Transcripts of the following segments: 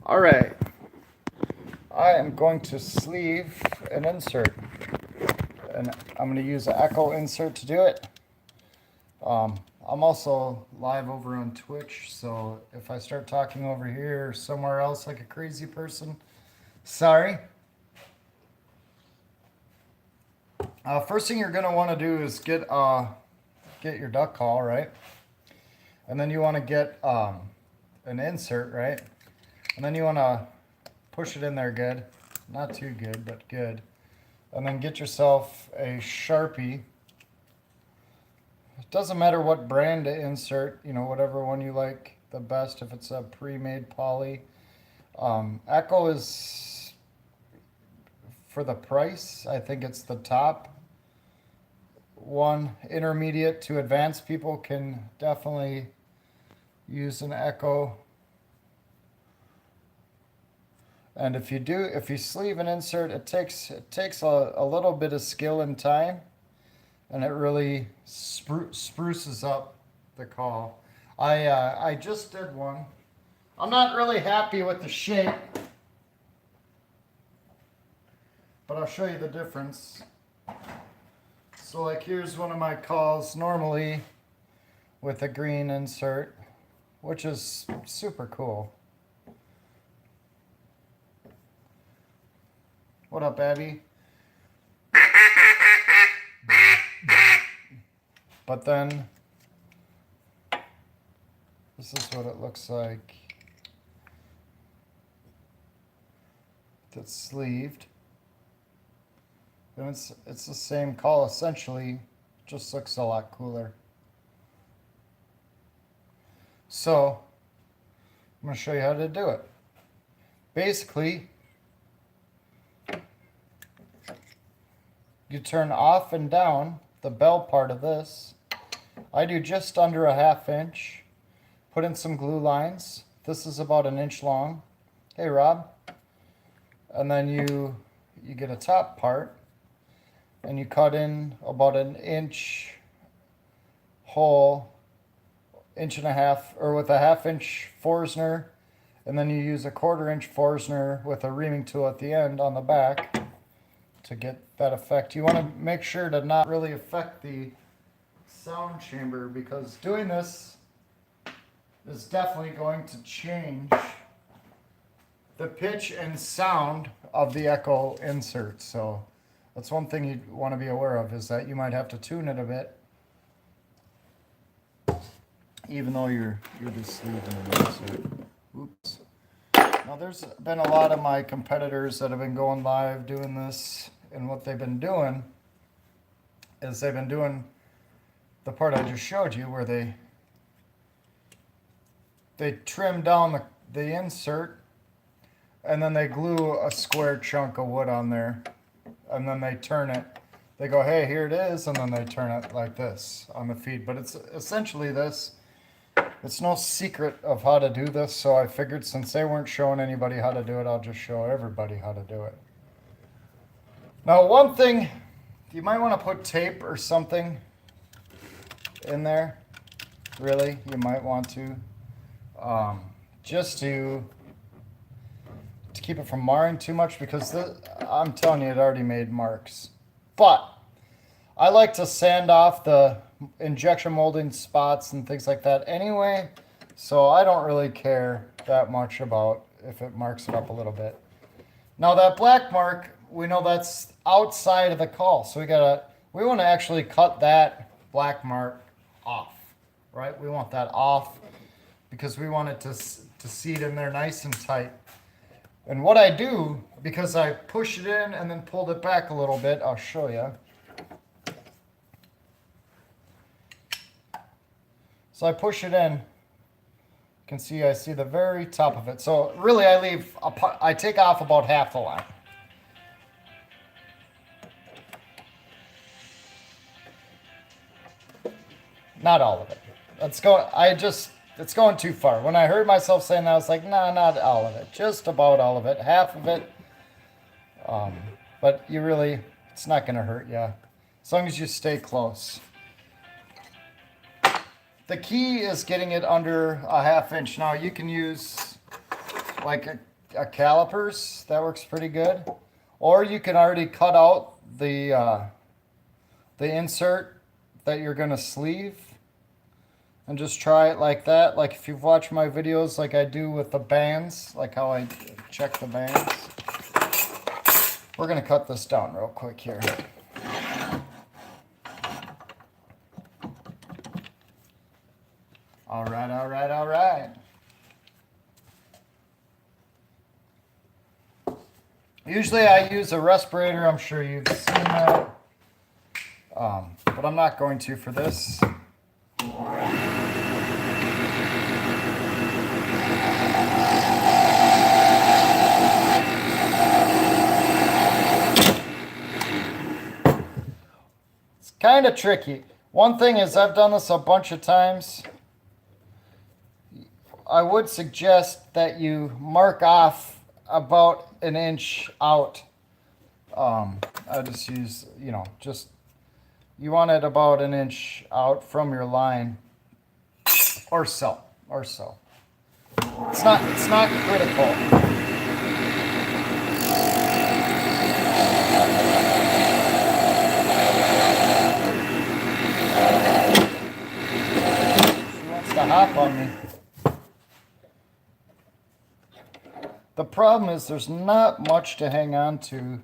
All right, I am going to sleeve an insert, and I'm going to use an echo insert to do it. I'm also live over on Twitch, so if I start talking over here or somewhere else like a crazy person, sorry. First thing you're going to want to do is get your duck call, right? And then you want to get an insert, right? And then you want to push it in there good. Not too good, but good. And then get yourself a Sharpie. It doesn't matter what brand to insert, whatever one you like the best, if it's a pre-made poly. Echo is, for the price, I think it's the top one. Intermediate to advanced people can definitely use an Echo. And if you sleeve an insert, it takes a little bit of skill and time, and it really spruces up the call. I just did one. I'm not really happy with the shape, but I'll show you the difference. So like here's one of my calls normally with a green insert, which is super cool. What up, Abby? But then, this is what it looks like. It's sleeved. And it's the same call essentially, just looks a lot cooler. So, I'm going to show you how to do it. Basically, you turn off and down the bell part of this. I do just under a 1/2 inch. Put in some glue lines. This is about 1 inch long. Hey, Rob. And then you get a top part, and you cut in about 1 inch hole, 1.5 inch, or with a 1/2 inch Forstner, and then you use a 1/4 inch Forstner with a reaming tool at the end on the back to get that effect. You want to make sure to not really affect the sound chamber, because doing this is definitely going to change the pitch and sound of the Echo insert. So that's one thing you want to be aware of, is that you might have to tune it a bit, even though you're just sleeving an insert. Oops. Now there's been a lot of my competitors that have been going live doing this, and what they've been doing is they've been doing the part I just showed you, where they trim down the insert, and then they glue a square chunk of wood on there, and then they turn it. They go, hey, here it is, and then they turn it like this on the feed. But it's essentially this. It's no secret of how to do this, so I figured since they weren't showing anybody how to do it, I'll just show everybody how to do it. Now, one thing, you might want to put tape or something in there. Really, you might want to, just to keep it from marring too much, because I'm telling you, it already made marks. But I like to sand off the injection molding spots and things like that anyway, so I don't really care that much about if it marks it up a little bit. Now that black mark, we know that's outside of the call, so we want to actually cut that black mark off, right? We want that off because we want it to seat in there nice and tight. And what I do, because I push it in and then pulled it back a little bit, I'll show you. So I push it in. You can see, I see the very top of it. So really, I take off about half the line. Not all of it. It's going too far. When I heard myself saying that, I was like, nah, not all of it. Just about all of it. Half of it. But it's not going to hurt you, as long as you stay close. The key is getting it under a 1/2 inch. Now you can use like calipers. That works pretty good. Or you can already cut out the insert that you're gonna sleeve and just try it like that. Like if you've watched my videos like I do with the bands, like how I check the bands. We're gonna cut this down real quick here. All right, all right, all right. Usually I use a respirator. I'm sure you've seen that. But I'm not going to for this. It's kind of tricky. One thing is I've done this a bunch of times. I would suggest that you mark off about an inch out. I just use, just you want it about an inch out from your line, or so. It's not critical. She wants to hop on me. The problem is there's not much to hang on to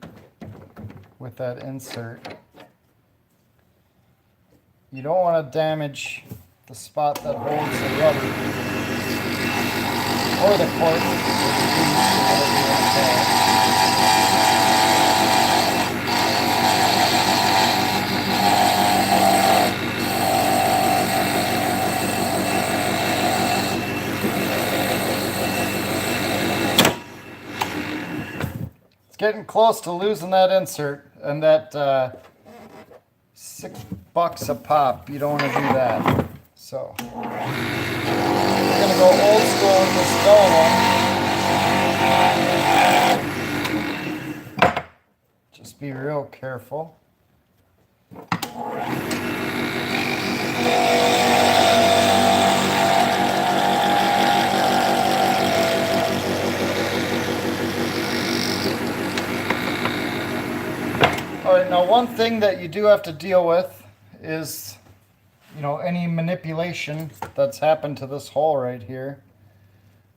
with that insert. You don't want to damage the spot that holds the rubber or the cork, whatever you want to call it. Getting close to losing that insert, and that $6 a pop. You don't want to do that. So we're gonna go old school in this dull one. Just be real careful. All right, now one thing that you do have to deal with is, any manipulation that's happened to this hole right here.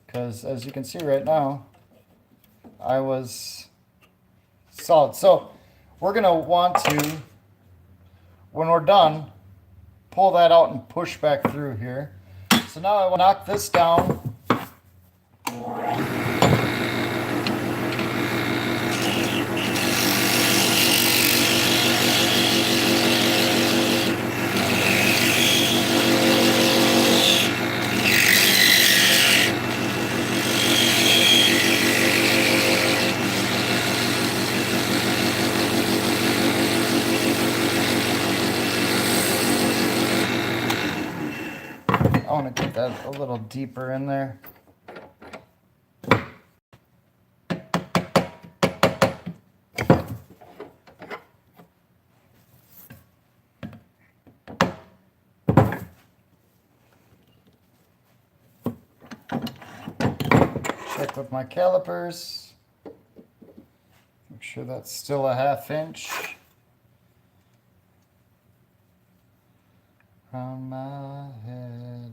Because as you can see right now, I was solid. So we're gonna want to, when we're done, pull that out and push back through here. So now I will knock this down. I want to get that a little deeper in there. Check with my calipers. Make sure that's still a 1/2 inch. On my head.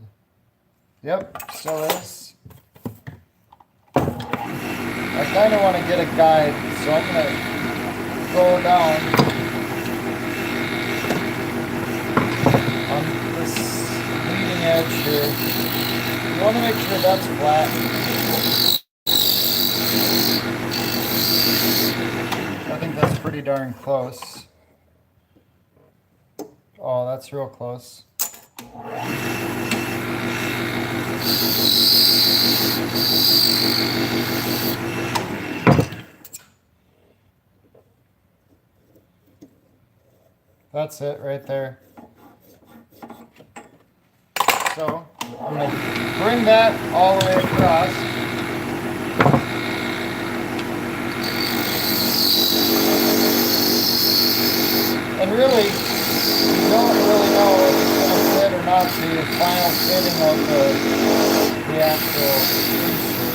Yep, still is. I kind of want to get a guide, so I'm going to go down on this leading edge here. You want to make sure that's flat. I think that's pretty darn close. Oh, that's real close. That's it right there. So I'm going to bring that all the way across. And really, you don't really know if it's going to fit or not to the final fitting of the actual insert.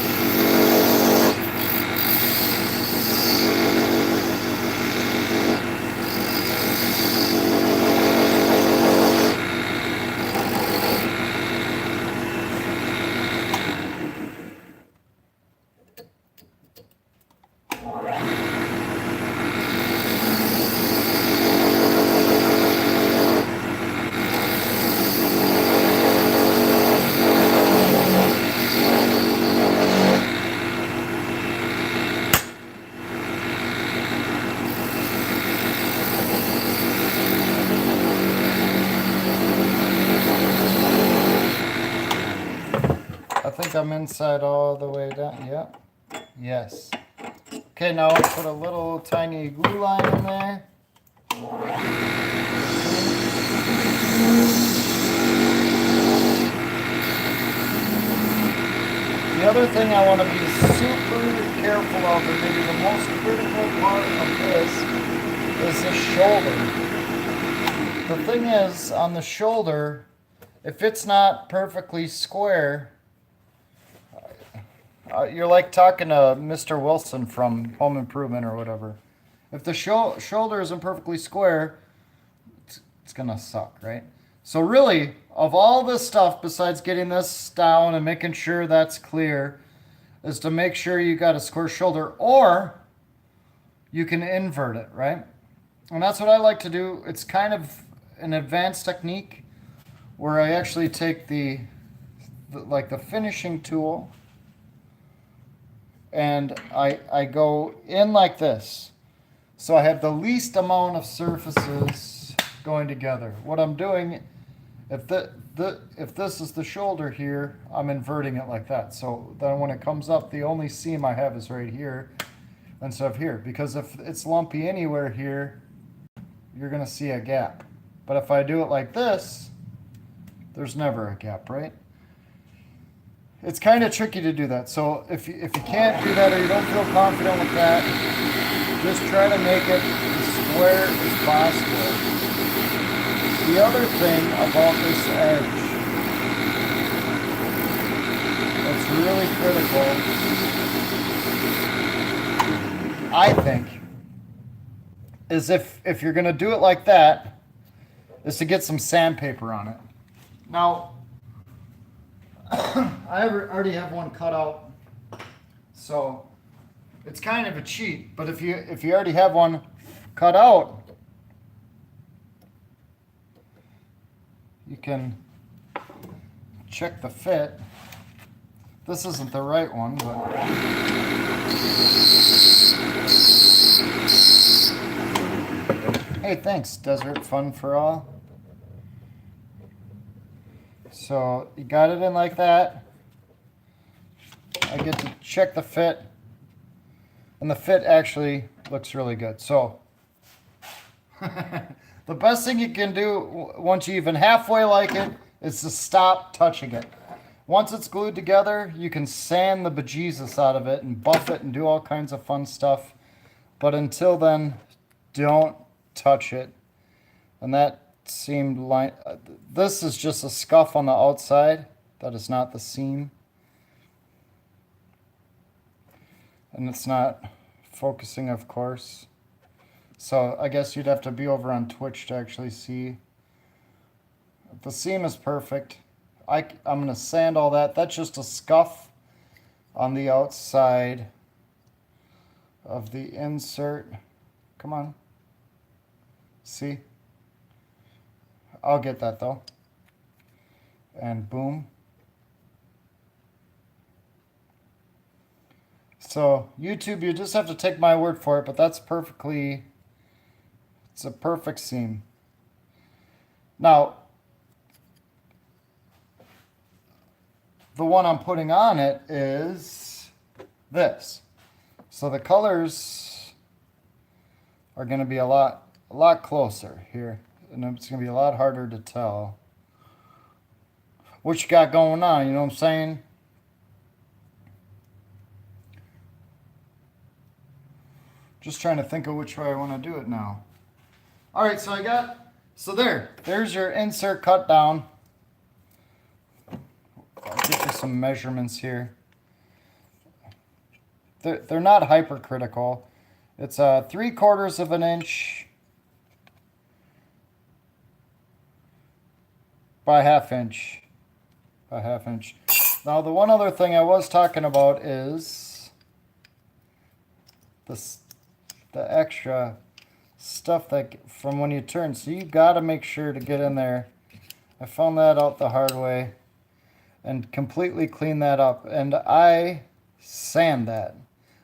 think I'm inside all the way down. Yep. Yes. Okay, now I'll put a little tiny glue line in there. The other thing I want to be super careful of, and maybe the most critical part of this, is the shoulder. The thing is, on the shoulder, if it's not perfectly square, you're like talking to Mr. Wilson from Home Improvement or whatever. If the shoulder isn't perfectly square, it's gonna suck, right? So really, of all this stuff, besides getting this down and making sure that's clear, is to make sure you got a square shoulder, or you can invert it, right? And that's what I like to do. It's kind of an advanced technique where I actually take the finishing tool, and I go in like this. So I have the least amount of surfaces going together. What I'm doing, if this is the shoulder here, I'm inverting it like that. So then when it comes up, the only seam I have is right here instead of here. Because if it's lumpy anywhere here, you're gonna see a gap. But if I do it like this, there's never a gap, right? It's kind of tricky to do that. So if you can't do that, or you don't feel confident with that, just try to make it as square as possible. The other thing about this edge that's really critical, I think, is if you're gonna do it like that, is to get some sandpaper on it. Now, I already have one cut out, so it's kind of a cheat. But if you already have one cut out, you can check the fit. This isn't the right one, but hey, thanks, Desert Fun for All. So you got it in like that. I get to check the fit, and the fit actually looks really good. So the best thing you can do once you even halfway like it is to stop touching it. Once it's glued together, you can sand the bejesus out of it and buff it and do all kinds of fun stuff. But until then, don't touch it. And that seamed line, this is just a scuff on the outside. That is not the seam. And it's not focusing, of course. So I guess you'd have to be over on Twitch to actually see. The seam is perfect. I'm going to sand all that. That's just a scuff on the outside of the insert. Come on. See? I'll get that though. And boom. So YouTube, you just have to take my word for it, but that's perfectly, it's a perfect seam. Now, the one I'm putting on it is this. So the colors are going to be a lot closer here, and it's going to be a lot harder to tell what you got going on, you know what I'm saying? Just trying to think of which way I want to do it now. All right, so there's your insert cut down. I'll get you some measurements here. They're not hypercritical. It's 3/4 of an inch by 1/2 inch. By 1/2 inch. Now the one other thing I was talking about is the extra stuff that from when you turn. So you got to make sure to get in there. I found that out the hard way. And completely clean that up. And I sand that.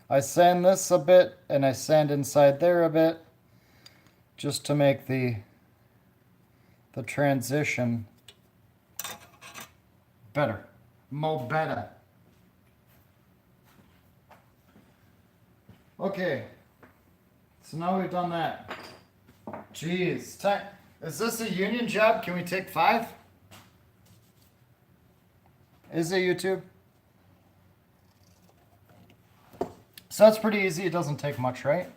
I sand this a bit, and I sand inside there a bit, just to make the transition better. Mo better. Okay, so now we've done that. Jeez, time. Is this a union job? Can we take 5? Is it YouTube? So that's pretty easy. It doesn't take much, right?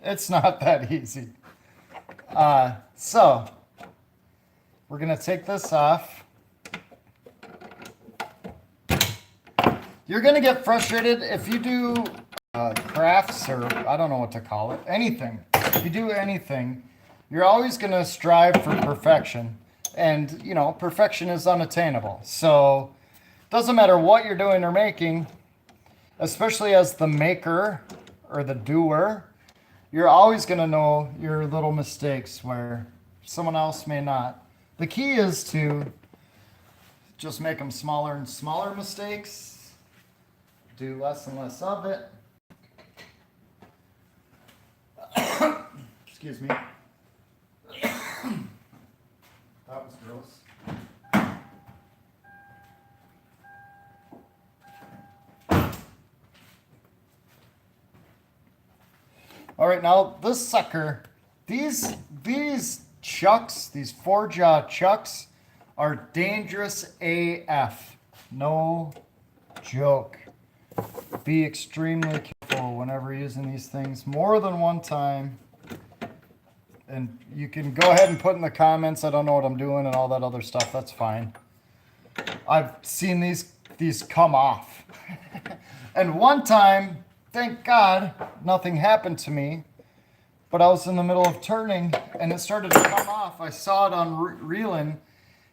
It's not that easy. So we're gonna take this off. You're gonna get frustrated if you do crafts, or I don't know what to call it, anything. If you do anything, you're always gonna strive for perfection, and you know perfection is unattainable. So doesn't matter what you're doing or making, especially as the maker or the doer, you're always gonna know your little mistakes where someone else may not. The key is to just make them smaller and smaller mistakes. Do less and less of it. Excuse me. That was gross. All right, now this sucker, these chucks, these 4-jaw chucks are dangerous AF. No joke. Be extremely careful whenever using these things more than one time. And you can go ahead and put in the comments, I don't know what I'm doing and all that other stuff. That's fine. I've seen these come off. And one time, thank God, nothing happened to me. But I was in the middle of turning and it started to come off. I saw it on reeling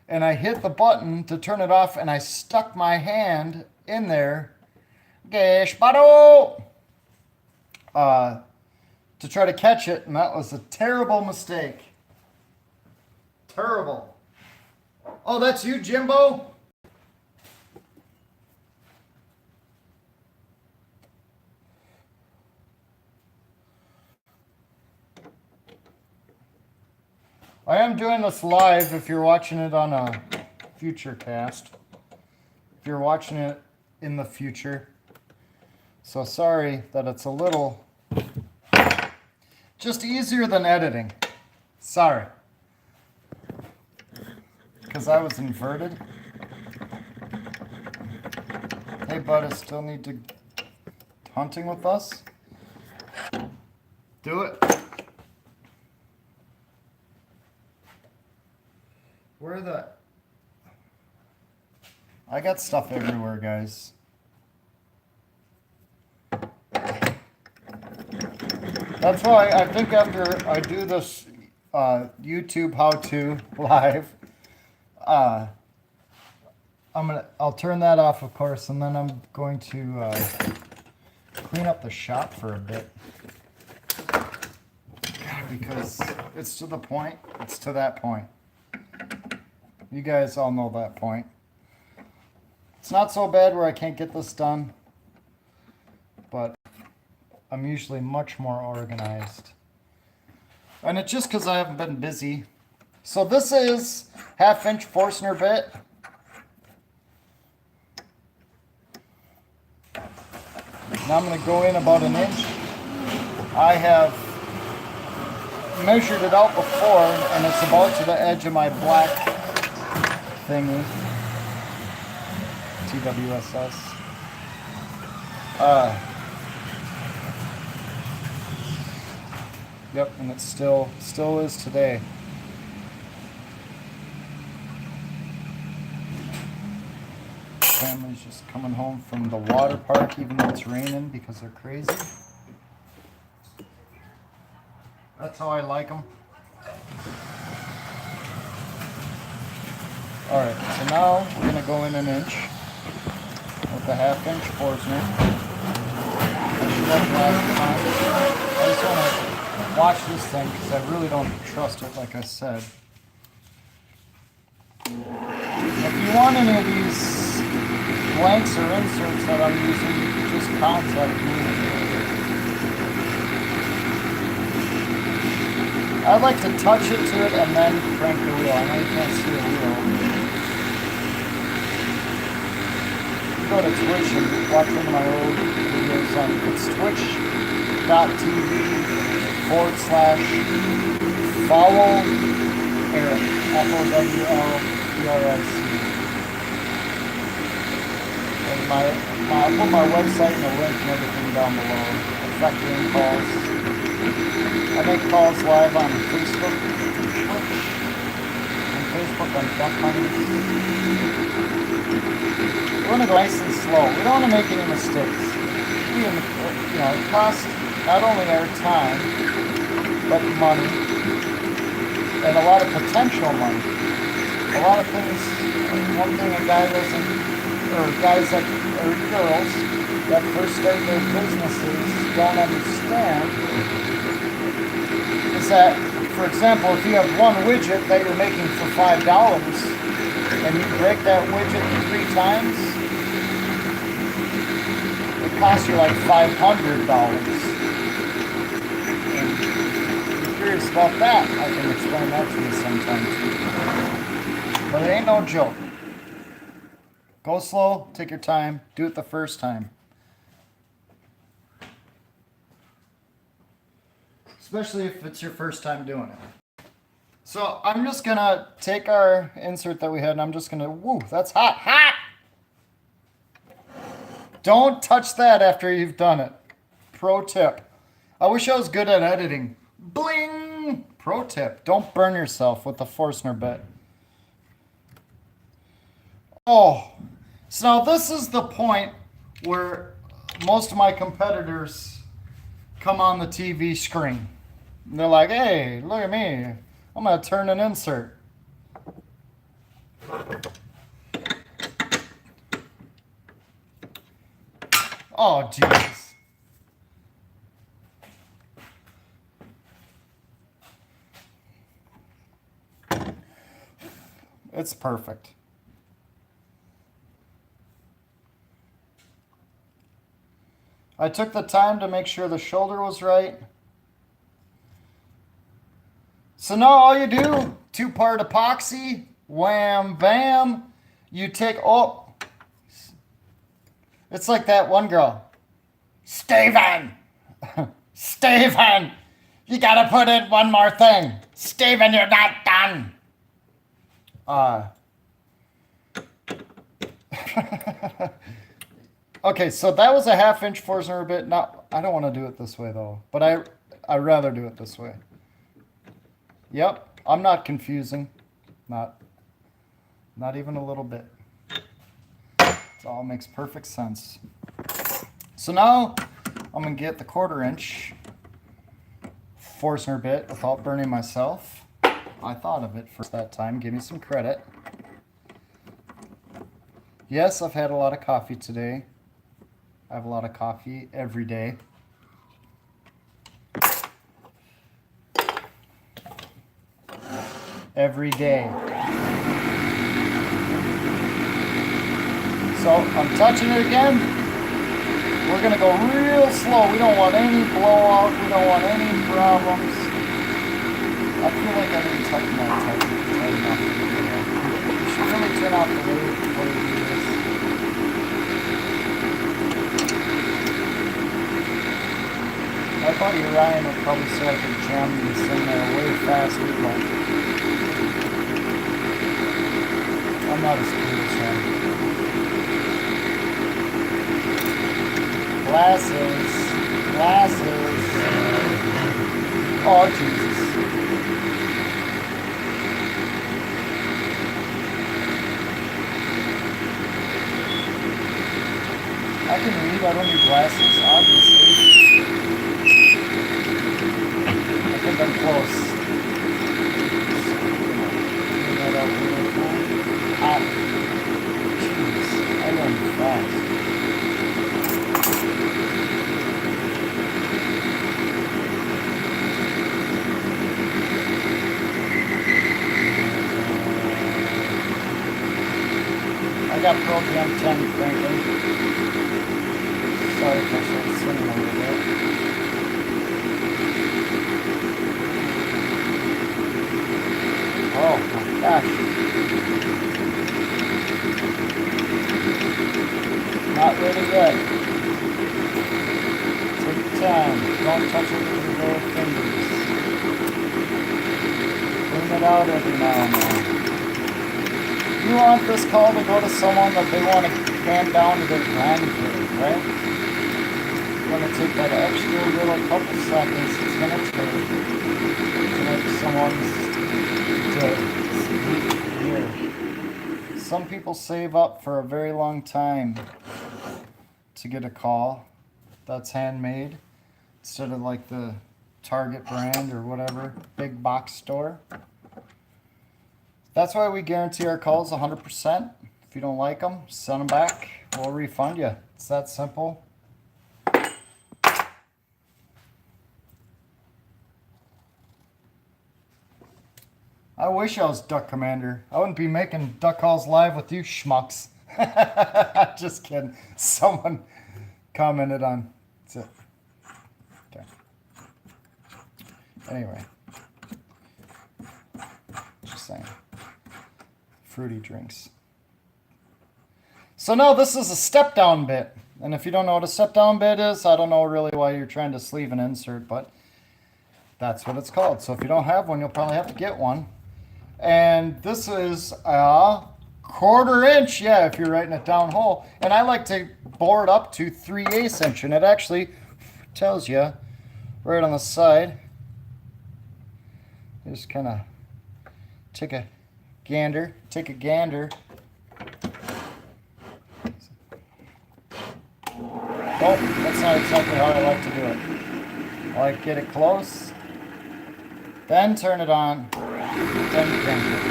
and I hit the button to turn it off and I stuck my hand in there. To try to catch it, and that was a terrible mistake. Terrible. Oh, that's you, Jimbo? I am doing this live if you're watching it on a future cast. If you're watching it in the future. So sorry that it's a little just easier than editing. Sorry. Because I was inverted. Hey, bud, I still need to hunting with us. Do it. Where the... I got stuff everywhere, guys. That's why I think after I do this YouTube how-to live, I'll turn that off, of course, and then I'm going to clean up the shop for a bit. God, because it's to the point. It's to that point. You guys all know that point. It's not so bad where I can't get this done, but I'm usually much more organized. And it's just because I haven't been busy. So this is 1/2-inch Forstner bit. Now I'm going to go in about 1 inch. I have measured it out before, and it's about to the edge of my black thingy. TWSS. Yep, and it still is today. Family's just coming home from the water park, even though it's raining, because they're crazy. That's how I like them. Alright, so now we're going to go in 1 inch with the 1/2-inch Forstner. I just want to watch this thing because I really don't trust it, like I said. If you want any of these blanks or inserts that I'm using, you can just contact me. I'd like to touch it to it and then crank the wheel. I know you can't see the wheel. can go to Twitch and watch one of my old videos on it's twitch.tv/follow Eric, FOWLERIC. And I'll put my website and a link and everything down below. Effecting calls. I make calls live on Facebook, Twitch, and Facebook on Duck Hunters. We want to go nice and slow. We don't want to make any mistakes. It costs not only our time, but money, and a lot of potential money. A lot of things, one thing a guy doesn't, or guys that, or girls that first start their businesses don't understand is that, for example, if you have one widget that you're making for $5 and you break that widget 3 times, it costs you like $500. And if you're curious about that, I can explain that to you sometime too. But it ain't no joke. Go slow, take your time, do it the first time. Especially if it's your first time doing it. So I'm just gonna take our insert that we had and I'm just gonna, woo, that's hot, hot! Don't touch that after you've done it. Pro tip. I wish I was good at editing. Bling! Pro tip, don't burn yourself with the Forstner bit. Oh, so now this is the point where most of my competitors come on the TV screen. And they're like, hey, look at me. I'm going to turn an insert. Oh, Jesus. It's perfect. I took the time to make sure the shoulder was right. So now all you do, 2-part epoxy, wham, bam. You take, oh, it's like that one girl. Steven, Steven, you gotta put in one more thing. Steven, you're not done. Okay, so that was a 1/2-inch Forstner bit. Now, I don't want to do it this way though, but I'd rather do it this way. Yep, I'm not confusing. Not even a little bit. It all makes perfect sense. So now I'm gonna get the 1/4-inch Forstner bit without burning myself. I thought of it first that time. Give me some credit. Yes, I've had a lot of coffee today. I have a lot of coffee every day. Every day. So I'm touching it again. We're gonna go real slow. We don't want any blowout. We don't want any problems. I feel like I didn't touch my tight enough. You should really turn off the wave before you do this. My buddy Ryan would probably say I could jam this in there way faster, but I'm not as good as him. Glasses. Glasses. Oh, Jesus. I can read. I don't need glasses, obviously. I think I'm close. Jeez, I learned fast. I got program 10 cranking. Sorry if I started singing a little bit. Oh my gosh. check. Take your time. Don't touch it with your little fingers. Clean it out every now and then. You want this call to go to someone that they want to hand down to their grandkids, right? It's going to take that extra little couple seconds it's going to take to make someone's day. Some people save up for a very long time to get a call that's handmade instead of like the Target brand or whatever, big box store. That's why we guarantee our calls 100%. If you don't like them, send them back. We'll refund you. It's that simple. I wish I was Duck Commander. I wouldn't be making duck calls live with you schmucks. Just kidding. Someone commented on it. Okay. Anyway. Just saying. Fruity drinks. So now this is a step down bit. And if you don't know what a step down bit is, I don't know really why you're trying to sleeve an insert, but that's what it's called. So if you don't have one, you'll probably have to get one. And this is a 1/4 inch, yeah, if you're writing it down hole. And I like to bore it up to 3/8 inch, and it actually tells you right on the side. Just kind of take a gander. Nope, that's not exactly how I like to do it. I like to get it close, then turn it on, then crank it.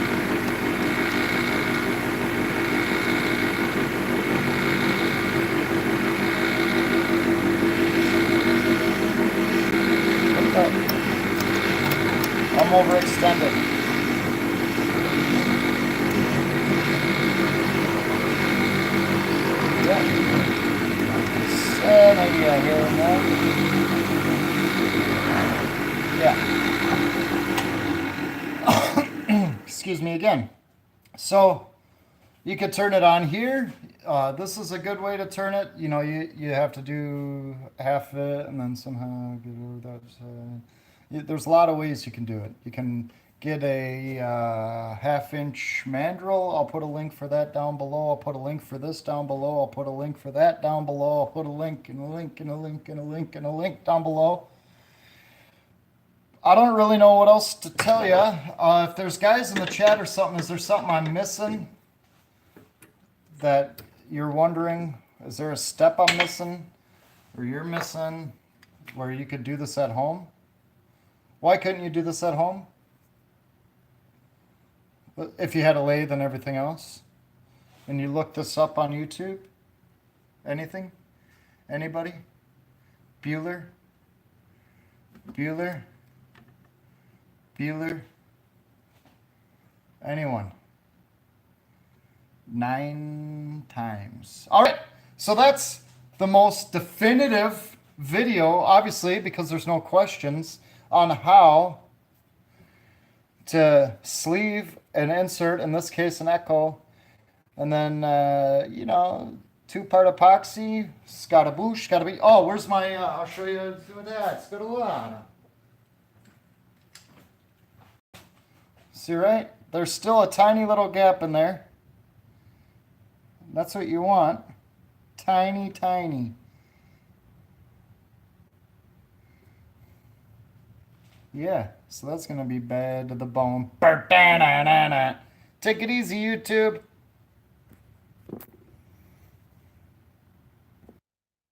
Look up. I'm overextended. Yeah. Maybe here and there. Yeah. Excuse me again. So you could turn it on here. This is a good way to turn it. You know, you have to do half of it and then somehow get over that side. There's a lot of ways you can do it. You can get a 1/2 inch mandrel. I'll put a link for that down below. I'll put a link for this down below. I'll put a link for that down below. I'll put a link and a link and a link and a link and a link down below. I don't really know what else to tell you. If there's guys in the chat or something, is there something I'm missing that you're wondering? Is there a step I'm missing or you're missing where you could do this at home? Why couldn't you do this at home? If you had a lathe and everything else, and you look this up on YouTube, anything? Anybody? Bueller? Anyone? 9 times. All right, so that's the most definitive video, obviously, because there's no questions on how to sleeve an insert, in this case an echo, and then 2-part epoxy, scatabouche, gotta be, oh, where's my, I'll show you how to do that, scatolana. See, right? There's still a tiny little gap in there. That's what you want. Tiny, tiny. Yeah, so that's going to be bad to the bone. Take it easy, YouTube.